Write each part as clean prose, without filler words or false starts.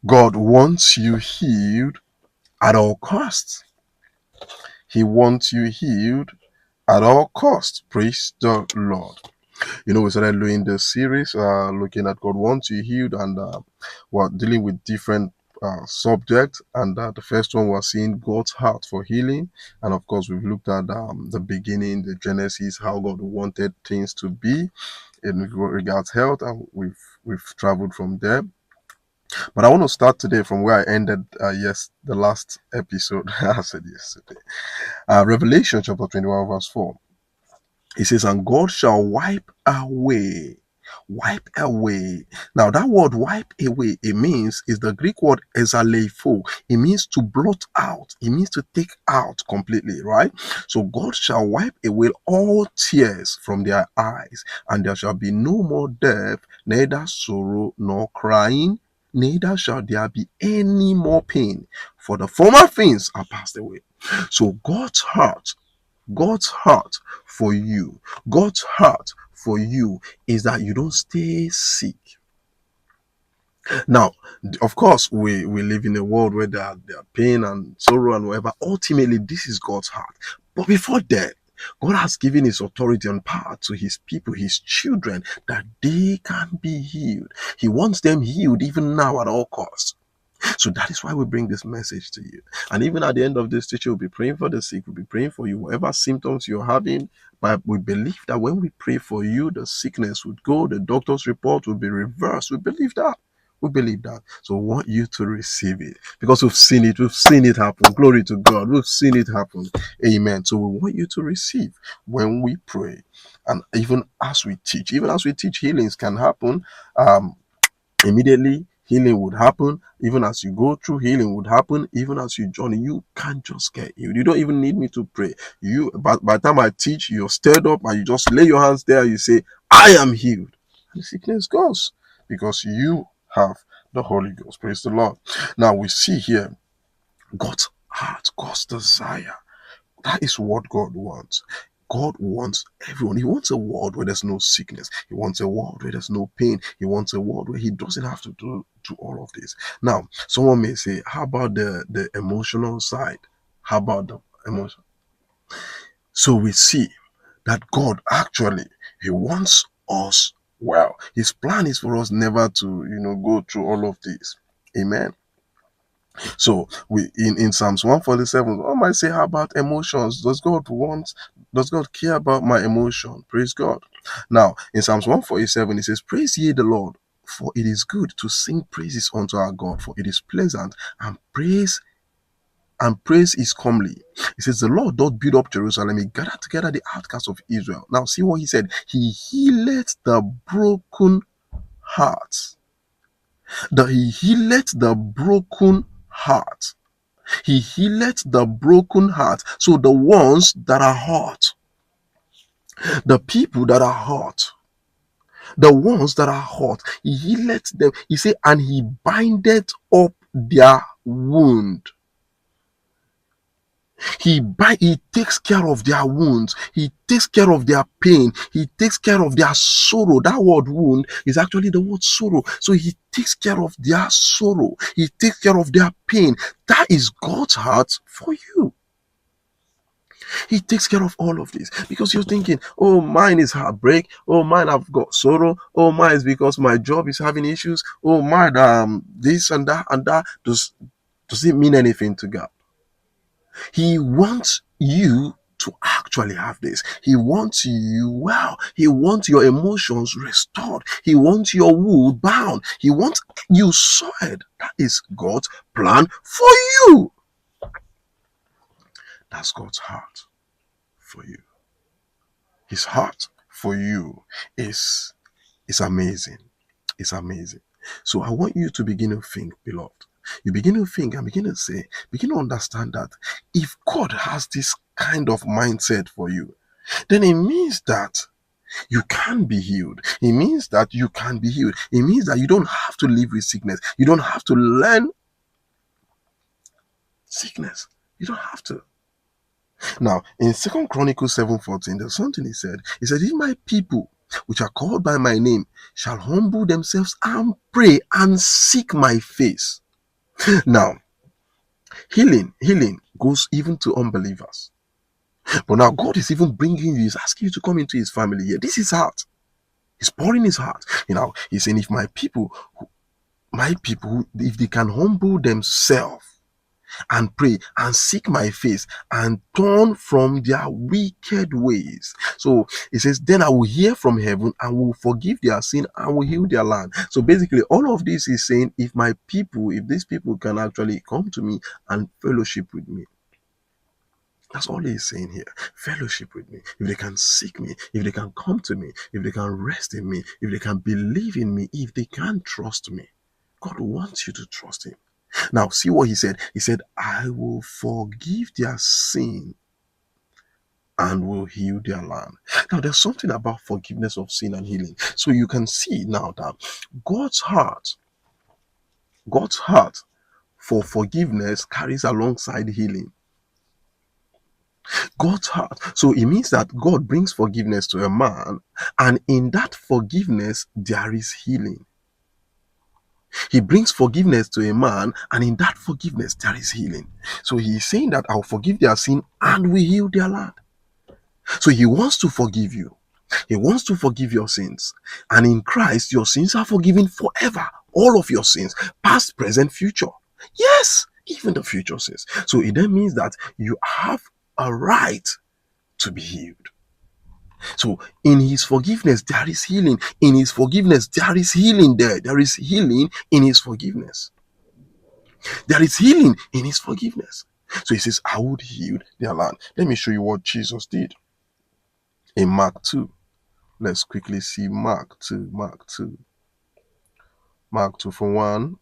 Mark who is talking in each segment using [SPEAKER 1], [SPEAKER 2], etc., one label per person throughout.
[SPEAKER 1] God wants you healed at all costs. He wants you healed at all costs. Praise the Lord. We started doing this series, looking at God wants you healed, and we're dealing with different subjects. And the first one was seeing God's heart for healing. And of course, we've looked at the beginning, the Genesis, how God wanted things to be in regards health, and we've traveled from there. But I want to start today from where I ended the last episode. I said yesterday. Revelation chapter 21 verse 4. It says, and God shall wipe away. Wipe away. Now, that word wipe away, it means, is the Greek word exalepho. It means to blot out. It means to take out completely, right? So God shall wipe away all tears from their eyes, and there shall be no more death, neither sorrow nor crying, neither shall there be any more pain, for the former things are passed away. So God's heart for you, God's heart for you is that you don't stay sick. Now, of course, we live in a world where there are pain and sorrow and whatever. Ultimately, this is God's heart. But before that, God has given his authority and power to his people, his children, that they can be healed. He wants them healed even now at all costs. So that is why we bring this message to you. And even at the end of this teaching, we'll be praying for the sick. We'll be praying for you, whatever symptoms you're having. But we believe that when we pray for you, the sickness would go, the doctor's report will be reversed. We believe that. We believe that. So we want you to receive it because we've seen it. We've seen it happen. Glory to God. We've seen it happen. Amen. So we want you to receive when we pray. And even as we teach, healings can happen. Immediately healing would happen. Even as you go through, healing would happen. Even as you journey, you can't just get healed. You don't even need me to pray. But by the time I teach, you're stirred up and you just lay your hands there. You say, I am healed, and the sickness goes because you have the Holy Ghost. Praise the Lord. Now we see here God's heart, God's desire. That is what God wants. God wants everyone. He wants a world where there's no sickness. He wants a world where there's no pain. He wants a world where he doesn't have to do all of this. Now, someone may say, how about the emotional side? How about the emotion? So we see that God actually, he wants us well. His plan is for us never to, go through all of this. Amen. So we in Psalms 147, one might say, how about emotions? Does God care about my emotion? Praise God. Now in Psalms 147, it says, praise ye the Lord, for it is good to sing praises unto our God, for it is pleasant, and praise is comely. It says, the Lord doth build up Jerusalem, he gathered together the outcasts of Israel. Now see what he said. He healeth the broken hearts. He healeth the broken heart. He healeth the broken heart. So the ones that are hurt, the people that are hurt, the ones that are hurt, he healeth them. He said, and he bindeth up their wound. He takes care of their wounds. He takes care of their pain. He takes care of their sorrow. That word wound is actually the word sorrow. So he takes care of their sorrow. He takes care of their pain. That is God's heart for you. He takes care of all of this because you're thinking, oh, mine is heartbreak. Oh, mine, I've got sorrow. Oh, mine is because my job is having issues. Oh, mine, this and that and that. Does it mean anything to God? He wants you to actually have this. He wants you well. He wants your emotions restored. He wants your wound bound. He wants you soiled. That is God's plan for you. That's God's heart for you. His heart for you is amazing. It's amazing. So I want you to begin to think, beloved. You begin to think and begin to understand that if God has this kind of mindset for you, then it means that you can be healed. It means that you can be healed. It means that you don't have to live with sickness. You don't have to learn sickness. You don't have to. Now, in 2 Chronicles 7:14, there's something he said. He said, if my people, which are called by my name, shall humble themselves and pray and seek my face. Now, healing goes even to unbelievers. But now God is even bringing you, he's asking you to come into his family here. This is heart. He's pouring his heart. He's saying, if my people, if they can humble themselves and pray and seek my face and turn from their wicked ways. So it says, then I will hear from heaven and will forgive their sin and will heal their land. So basically, all of this is saying, if these people can actually come to me and fellowship with me. That's all he's saying here. Fellowship with me. If they can seek me, if they can come to me, if they can rest in me, if they can believe in me, if they can trust me. God wants you to trust him. Now, see what he said. He said, I will forgive their sin and will heal their land. Now, there's something about forgiveness of sin and healing. So you can see now that God's heart for forgiveness carries alongside healing. God's heart. So it means that God brings forgiveness to a man, and in that forgiveness, there is healing. He brings forgiveness to a man, and in that forgiveness, there is healing. So he is saying that I'll forgive their sin and we heal their land. So he wants to forgive you. He wants to forgive your sins. And in Christ, your sins are forgiven forever. All of your sins, past, present, future. Yes, even the future sins. So it then means that you have a right to be healed. So in his forgiveness, there is healing. In his forgiveness, there is healing there. There is healing in his forgiveness. There is healing in his forgiveness. So he says, I would heal their land. Let me show you what Jesus did in Mark 2. Let's quickly see Mark 2. Mark 2 for 1.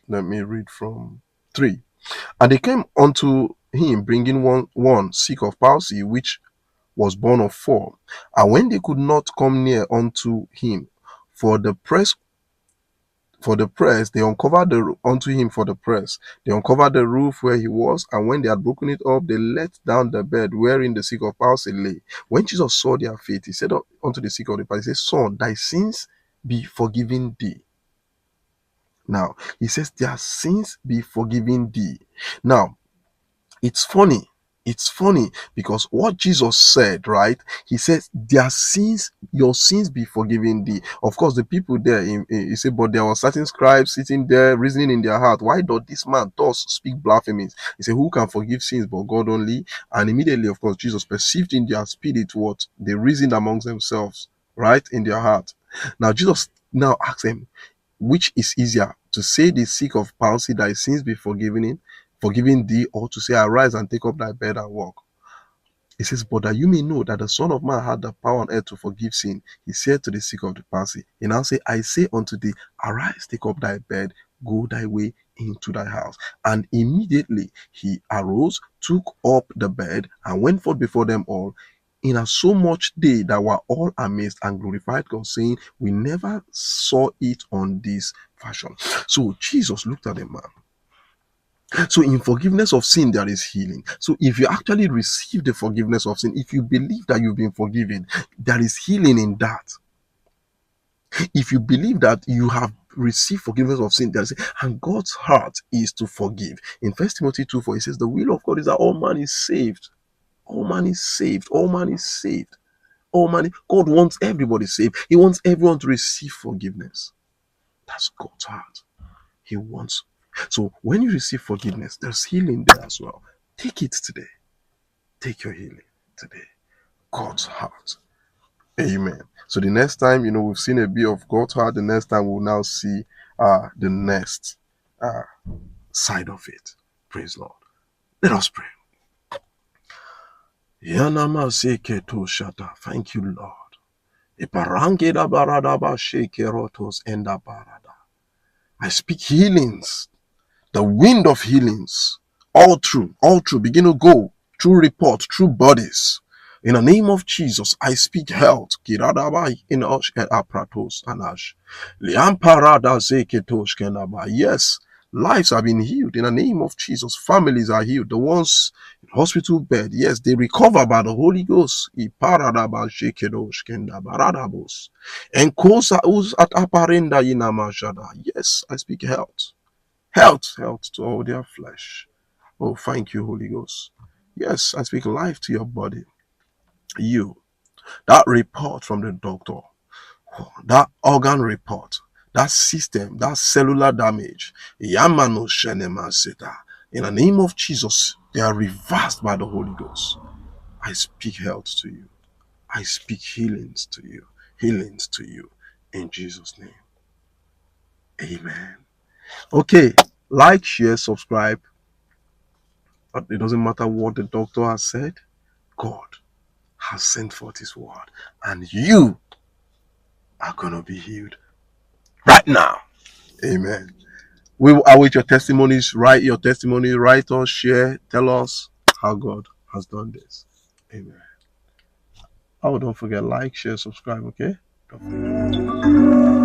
[SPEAKER 1] Let me read from 3. And they came unto him, bringing one sick of palsy, which was born of 4. And when they could not come near unto him for the press, they uncovered They uncovered the roof where he was, and when they had broken it up, they let down the bed wherein the sick of palsy lay. When Jesus saw their faith, he said unto the sick of the palsy, he said, Son, thy sins be forgiven thee. Now, he says, their sins be forgiven thee. Now, it's funny because what Jesus said, right? He says, your sins be forgiven thee. Of course, the people there, he said, but there were certain scribes sitting there reasoning in their heart, why does this man thus speak blasphemies? He said, who can forgive sins but God only? And immediately, of course, Jesus perceived in their spirit what they reasoned amongst themselves, right? In their heart. Now, Jesus now asks them, which is easier, to say the sick of palsy, thy sins be forgiven thee, or to say, arise and take up thy bed and walk? He says, but that you may know that the Son of Man had the power on earth to forgive sin, he said to the sick of the palsy. He now say, I say unto thee, arise, take up thy bed, go thy way into thy house. And immediately he arose, took up the bed, and went forth before them all. In so much they that were all amazed and glorified God, saying, we never saw it on this fashion. So Jesus looked at the man. So in forgiveness of sin, there is healing. So if you actually receive the forgiveness of sin, if you believe that you've been forgiven, there is healing in that. If you believe that you have received forgiveness of sin, and God's heart is to forgive. In 1 Timothy 2:4, it says, the will of God is that all man is saved. All man is saved. All man is saved. God wants everybody saved. He wants everyone to receive forgiveness. That's God's heart. He wants. So when you receive forgiveness, there's healing there as well. Take it today. Take your healing today. God's heart. Amen. So the next time, we've seen a bit of God's heart. The next time we'll now see the next side of it. Praise Lord. Let us pray. Thank you, Lord. I speak healings, the wind of healings, all true, begin to go through report, through bodies. In the name of Jesus, I speak health. Yes, Lives are being healed in the name of Jesus. Families are healed. The ones in hospital bed, yes, they recover by the Holy Ghost. And yes, I speak health. Health to all their flesh. Oh, thank you, Holy Ghost. Yes, I speak life to your body. You, that report from the doctor, that organ report, that system, that cellular damage, Yamano Shenema Seta. In the name of Jesus, they are reversed by the Holy Ghost. I speak health to you. I speak healings to you. Healings to you. In Jesus' name. Amen. Okay. Like, share, subscribe. But it doesn't matter what the doctor has said. God has sent forth his word. And you are going to be healed right now. Amen. We will await your testimonies. Write your testimony. Write us, share, tell us how God has done this. Amen. Oh, don't forget, like, share, subscribe, okay? Don't forget.